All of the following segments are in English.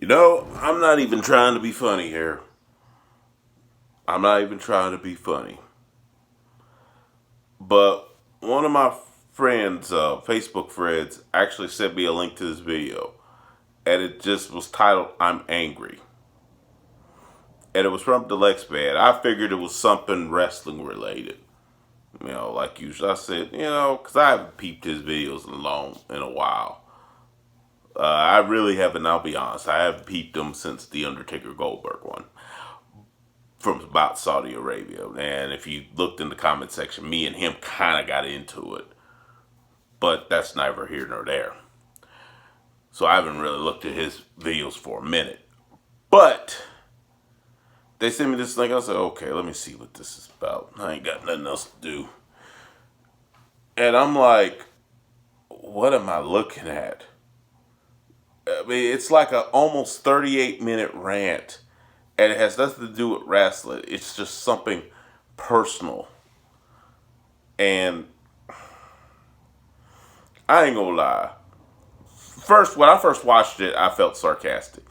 I'm not even trying to be funny here. I'm not even trying to be funny. But one of my friends, Facebook friends, actually sent me a link to this video. And it just was titled, I'm Angry. And it was from Dalyxman. I figured it was something wrestling related. Like usually I said, because I haven't peeped his videos in a while. I really haven't, I'll be honest. I haven't peeped them since the Undertaker Goldberg one from about Saudi Arabia. And if you looked in the comment section, me and him kind of got into it. But that's neither here nor there. So I haven't really looked at his videos for a minute. But they sent me this link. I said, okay, let me see what this is about. I ain't got nothing else to do. And I'm like, what am I looking at? I mean, it's like a almost 38-minute rant. And it has nothing to do with wrestling. It's just something personal. And I ain't gonna lie. When I first watched it, I felt sarcastic.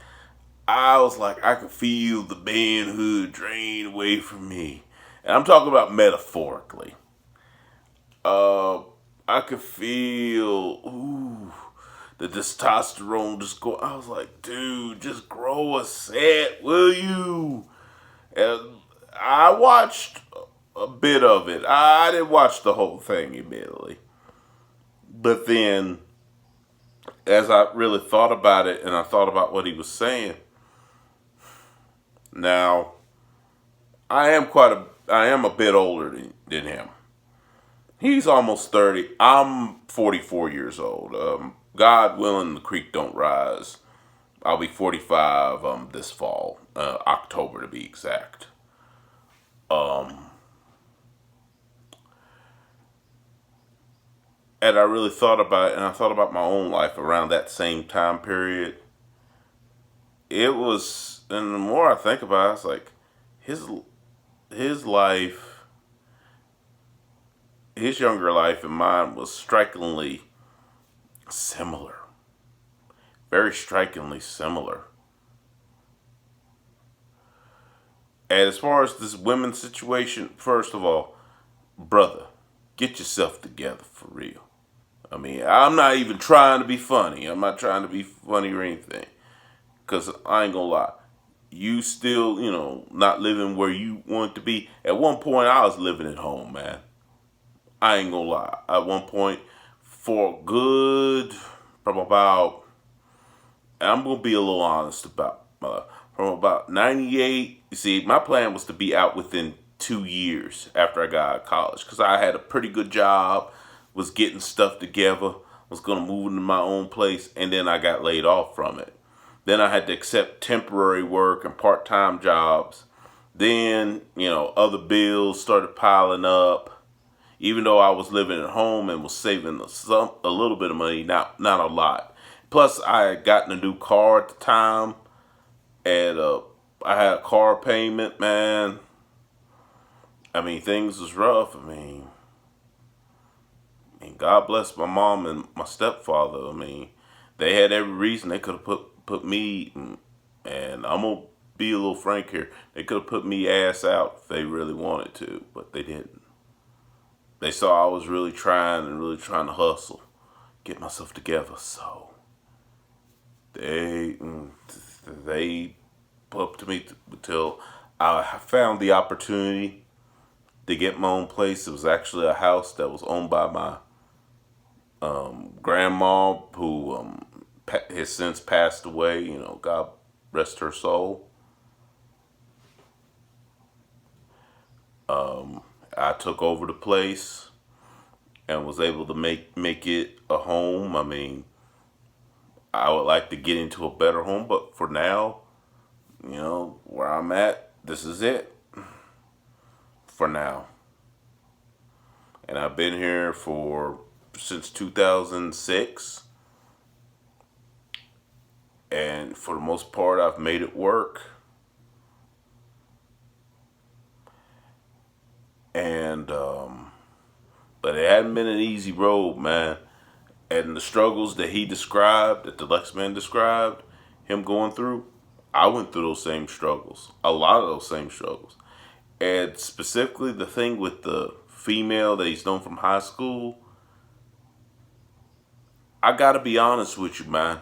I was like, I could feel the manhood drain away from me. And I'm talking about metaphorically. Uh, I could feel, the testosterone just go. I was like, dude, just grow a set, will you? And I watched a bit of it. I didn't watch the whole thing, admittedly. But then, as I really thought about it and I thought about what he was saying, now, I am a bit older than him. He's almost 30. I'm 44 years old. God willing, the creek don't rise. I'll be 45 this fall, October to be exact. Um, and I really thought about it, and I thought about my own life around that same time period. It was, and the more I think about it, it's like his his life, his younger life, and mine was strikingly similar. Very strikingly similar. And as far as this women's situation, first of all, brother, get yourself together for real. I mean, I'm not even trying to be funny. I'm not trying to be funny or anything. Because I ain't gonna lie. You still, not living where you want to be. At one point, I was living at home, man. I ain't gonna lie. At one point, for good, from about, I'm gonna be a little honest about, from about 98. You see, my plan was to be out within 2 years after I got out of college. Because I had a pretty good job, was getting stuff together, was gonna move into my own place, and then I got laid off from it. Then I had to accept temporary work and part time jobs. Then, other bills started piling up. Even though I was living at home and was saving a little bit of money, not a lot. Plus, I had gotten a new car at the time, and I had a car payment, man. I mean, things was rough. I mean, God bless my mom and my stepfather. I mean, they had every reason they could have put me, and I'm gonna be a little frank here. They could have put me ass out if they really wanted to, but they didn't. They saw I was really trying to hustle, get myself together. So they they up to me until I found the opportunity to get my own place. It was actually a house that was owned by my grandma, who has since passed away. God rest her soul. I took over the place and was able to make it a home. I mean, I would like to get into a better home, but for now, where I'm at, this is it for now. And I've been here for since 2006, and for the most part, I've made it work. And but it hadn't been an easy road, man. And the struggles that he described, that the Dalyxman described, him going through, I went through those same struggles. A lot of those same struggles. And specifically the thing with the female that he's known from high school, I gotta be honest with you, man.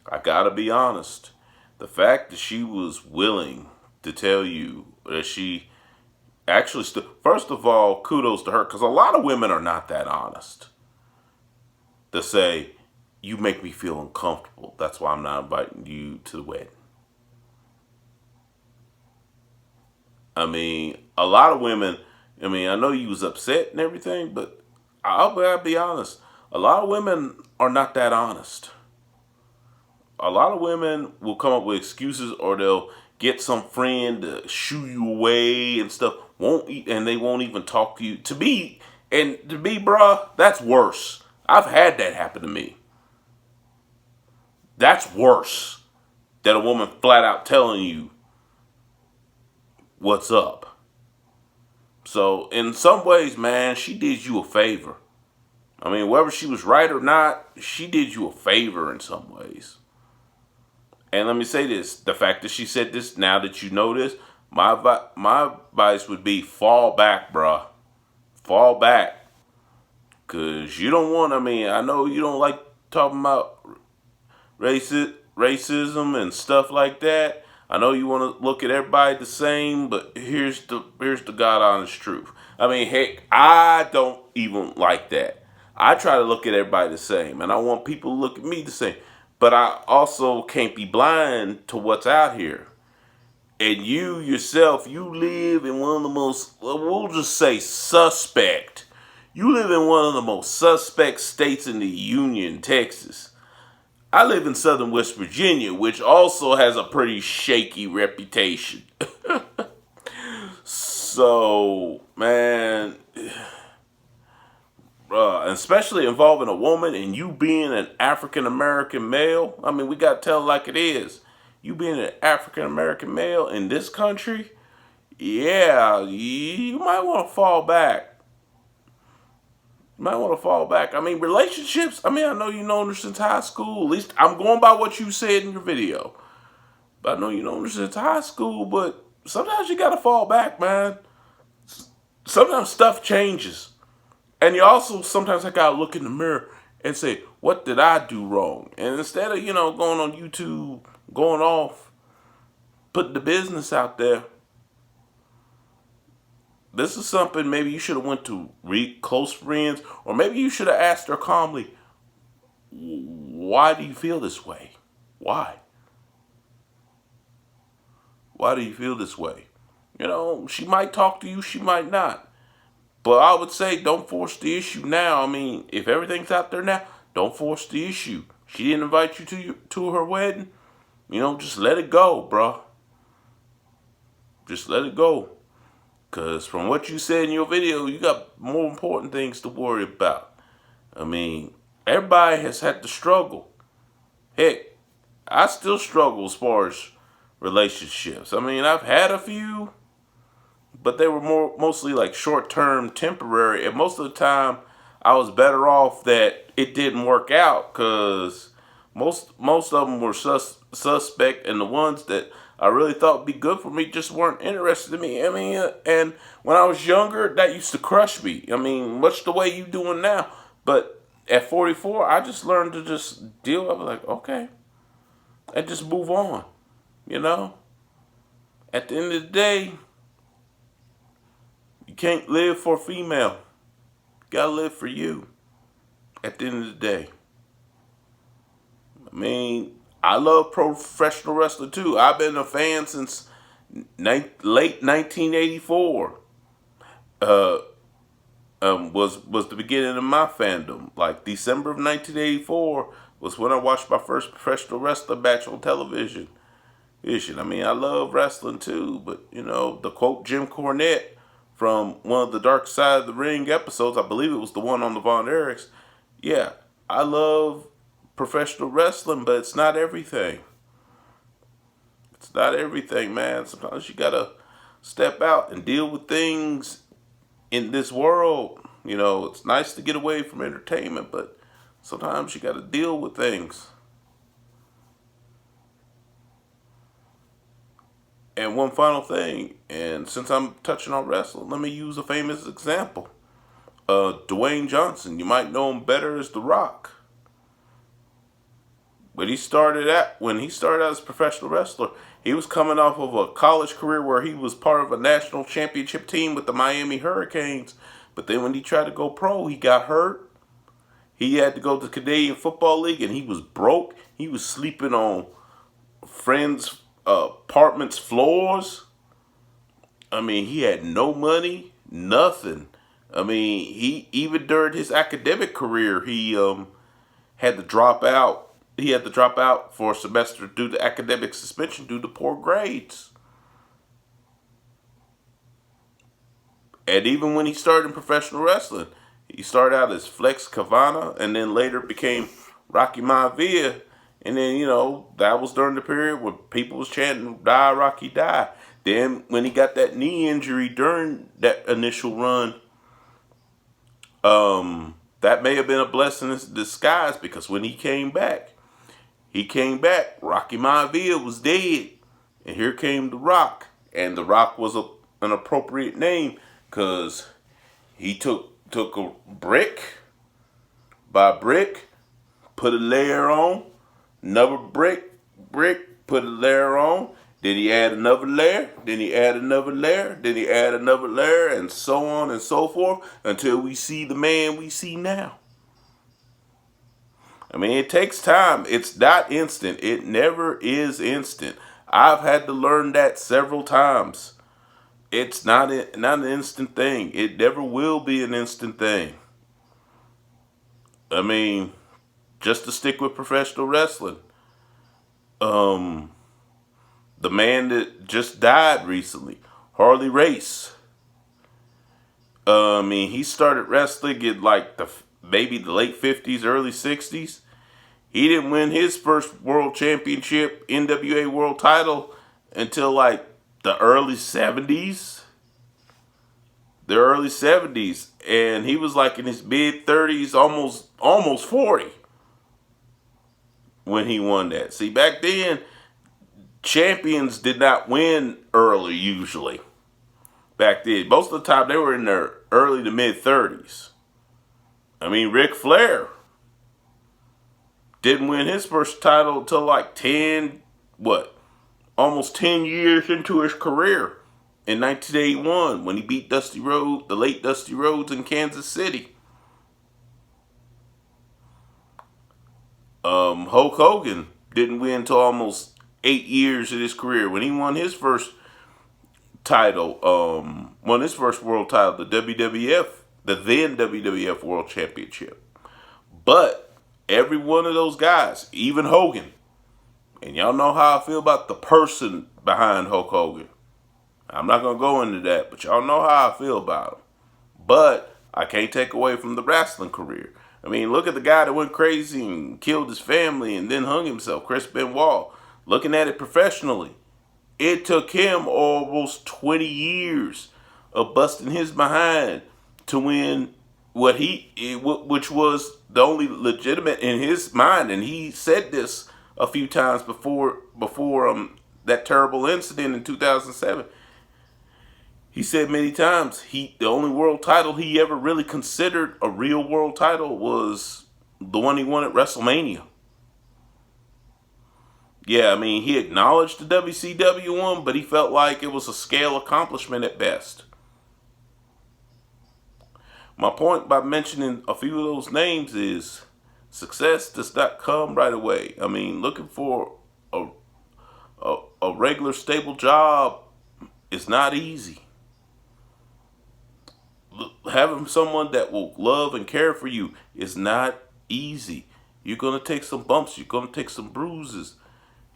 I gotta be honest. The fact that she was willing to tell you that she actually stood. First of all, kudos to her, because a lot of women are not that honest. To say, you make me feel uncomfortable. That's why I'm not inviting you to the wedding. I mean, a lot of women, I mean, I know you was upset and everything, but I'll be honest. A lot of women are not that honest. A lot of women will come up with excuses, or they'll get some friend to shoo you away and stuff. And they won't even talk to you. To me, bruh, that's worse. I've had that happen to me. That's worse than a woman flat out telling you what's up. So in some ways, man, she did you a favor. I mean, whether she was right or not, she did you a favor in some ways. And let me say this: the fact that she said this, now that you know this, my advice would be fall back, bruh. Fall back, cause you don't want. I mean, I know you don't like talking about racism and stuff like that. I know you want to look at everybody the same, but here's the God honest truth. I mean, heck, I don't even like that. I try to look at everybody the same, and I want people to look at me the same. But I also can't be blind to what's out here. And you yourself, you live in one of the most, we'll just say, suspect. You live in one of the most suspect states in the Union, Texas. I live in southern West Virginia, which also has a pretty shaky reputation. So, man, especially involving a woman and you being an African American male, I mean, we got to tell it like it is. You being an African American male in this country, yeah, you might want to fall back. You might want to fall back. I mean, relationships, I mean, I know you known her since high school. At least I'm going by what you said in your video. But I know you known her since high school, but sometimes you got to fall back, man. Sometimes stuff changes. And you also sometimes I gotta look in the mirror and say, what did I do wrong? And instead of, going on YouTube, going off, putting the business out there, this is something maybe you should have went to close friends, or maybe you should have asked her calmly, why do you feel this way? Why? Why do you feel this way? She might talk to you, she might not. But I would say don't force the issue now. I mean, if everything's out there now, don't force the issue. She didn't invite you to her wedding. Just let it go, bruh. Just let it go. Because from what you said in your video, you got more important things to worry about. I mean, everybody has had to struggle. Heck, I still struggle as far as relationships. I mean, I've had a few, but they were mostly like short-term, temporary, and most of the time I was better off that it didn't work out, because most of them were suspect, and the ones that I really thought would be good for me just weren't interested in me. I mean, and when I was younger, that used to crush me. I mean, much the way you doing now, but at 44, I just learned to just deal with it, like, okay, and just move on. At the end of the day, you can't live for a female. You gotta live for you. At the end of the day. I mean, I love professional wrestling too. I've been a fan since late 1984. Uh, was the beginning of my fandom. Like December of 1984 was when I watched my first professional wrestling match on television. I mean, I love wrestling too, but the quote Jim Cornette from one of the Dark Side of the Ring episodes, I believe it was the one on the Von Erichs. Yeah, I love professional wrestling, but it's not everything. It's not everything, man. Sometimes you gotta step out and deal with things in this world. It's nice to get away from entertainment, but sometimes you gotta deal with things. And one final thing, and since I'm touching on wrestling, let me use a famous example. Dwayne Johnson, you might know him better as The Rock. When he started out as a professional wrestler, he was coming off of a college career where he was part of a national championship team with the Miami Hurricanes. But then when he tried to go pro, he got hurt. He had to go to the Canadian Football League, and he was broke. He was sleeping on friends' apartments' floors. I mean, he had no money, nothing. I mean, he even during his academic career, he had to drop out. He had to drop out for a semester due to academic suspension due to poor grades. And even when he started in professional wrestling, he started out as Flex Kavana and then later became Rocky Maivia. And then, that was during the period where people was chanting, die, Rocky, die. Then when he got that knee injury during that initial run, that may have been a blessing in disguise because when he came back, Rocky Maivia was dead. And here came The Rock. And The Rock was an appropriate name because he took a brick by brick, put a layer on, another brick, put a layer on, then he add another layer, then he add another layer, then he add another layer, and so on and so forth until we see the man we see now. I mean, it takes time. It's not instant. It never is instant. I've had to learn that several times. It's not an instant thing. It never will be an instant thing. I mean, just to stick with professional wrestling, um, the man that just died recently, Harley Race. I mean, he started wrestling in like maybe the late 50s, early 60s. He didn't win his first world championship, NWA world title, until like the early 70s. The early 70s. And he was like in his mid 30s, almost 40 when he won that. See, back then, champions did not win early usually. Back then, most of the time they were in their early to mid 30s. I mean, Ric Flair didn't win his first title until like almost 10 years into his career in 1981 when he beat the late Dusty Rhodes in Kansas City. Hulk Hogan didn't win until almost 8 years of his career when he won his first world title, the WWF, the then WWF World Championship. But every one of those guys, even Hogan, and y'all know how I feel about the person behind Hulk Hogan. I'm not going to go into that, but y'all know how I feel about him. But I can't take away from the wrestling career. I mean, look at the guy that went crazy and killed his family and then hung himself, Chris Benoit. Looking at it professionally, it took him almost 20 years of busting his behind to win which was the only legitimate in his mind. And he said this a few times before that terrible incident in 2007. He said many times the only world title he ever really considered a real world title was the one he won at WrestleMania. Yeah, I mean, he acknowledged the WCW one, but he felt like it was a scale accomplishment at best. My point by mentioning a few of those names is success does not come right away. I mean, looking for a regular stable job is not easy. Having someone that will love and care for you is not easy. You're going to take some bumps. You're going to take some bruises.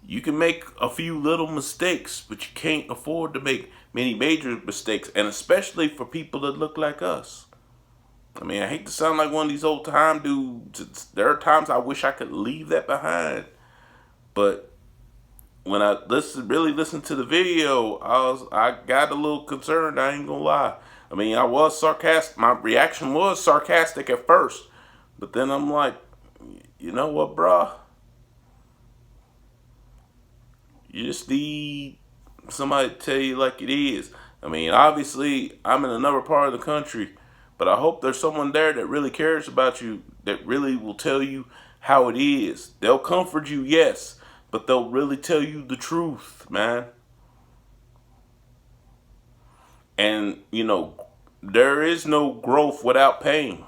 You can make a few little mistakes, but you can't afford to make many major mistakes, and especially for people that look like us. I mean, I hate to sound like one of these old time dudes. There are times I wish I could leave that behind, but when I really listened to the video, I got a little concerned. I ain't gonna lie. I mean, I was sarcastic. My reaction was sarcastic at first, but then I'm like, you know what, bruh? You just need somebody to tell you like it is. I mean, obviously, I'm in another part of the country, but I hope there's someone there that really cares about you, that really will tell you how it is. They'll comfort you, yes, but they'll really tell you the truth, man. And, there is no growth without pain.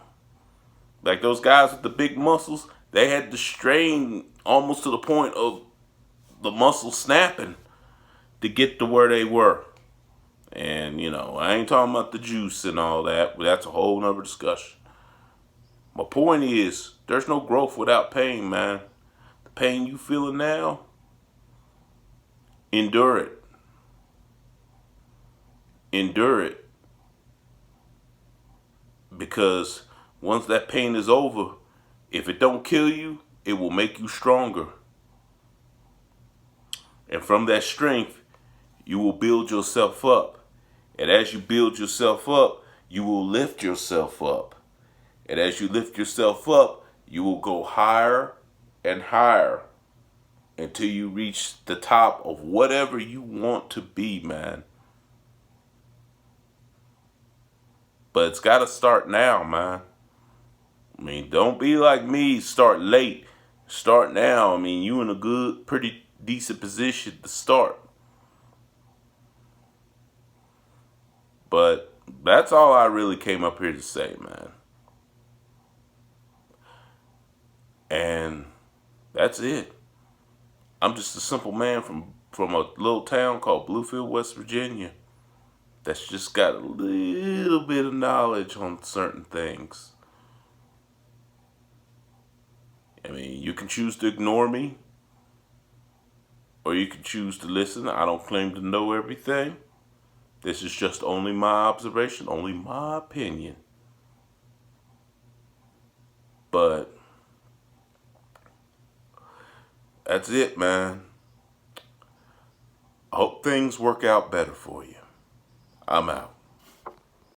Like those guys with the big muscles, they had to strain almost to the point of the muscle snapping to get to where they were. And, I ain't talking about the juice and all that, but that's a whole nother discussion. My point is, there's no growth without pain, man. The pain you feeling now, endure it. Endure it. Because once that pain is over, if it don't kill you, it will make you stronger. And from that strength, you will build yourself up. And as you build yourself up, you will lift yourself up. And as you lift yourself up, you will go higher and higher until you reach the top of whatever you want to be, man. But it's got to start now, man. I mean, don't be like me, start late. Start now. I mean, you in a good, pretty decent position to start. But that's all I really came up here to say, man. And that's it. I'm just a simple man from a little town called Bluefield, West Virginia, that's just got a little bit of knowledge on certain things. I mean, you can choose to ignore me, or you can choose to listen. I don't claim to know everything. This is just only my observation, only my opinion. But that's it, man. I hope things work out better for you. I'm out.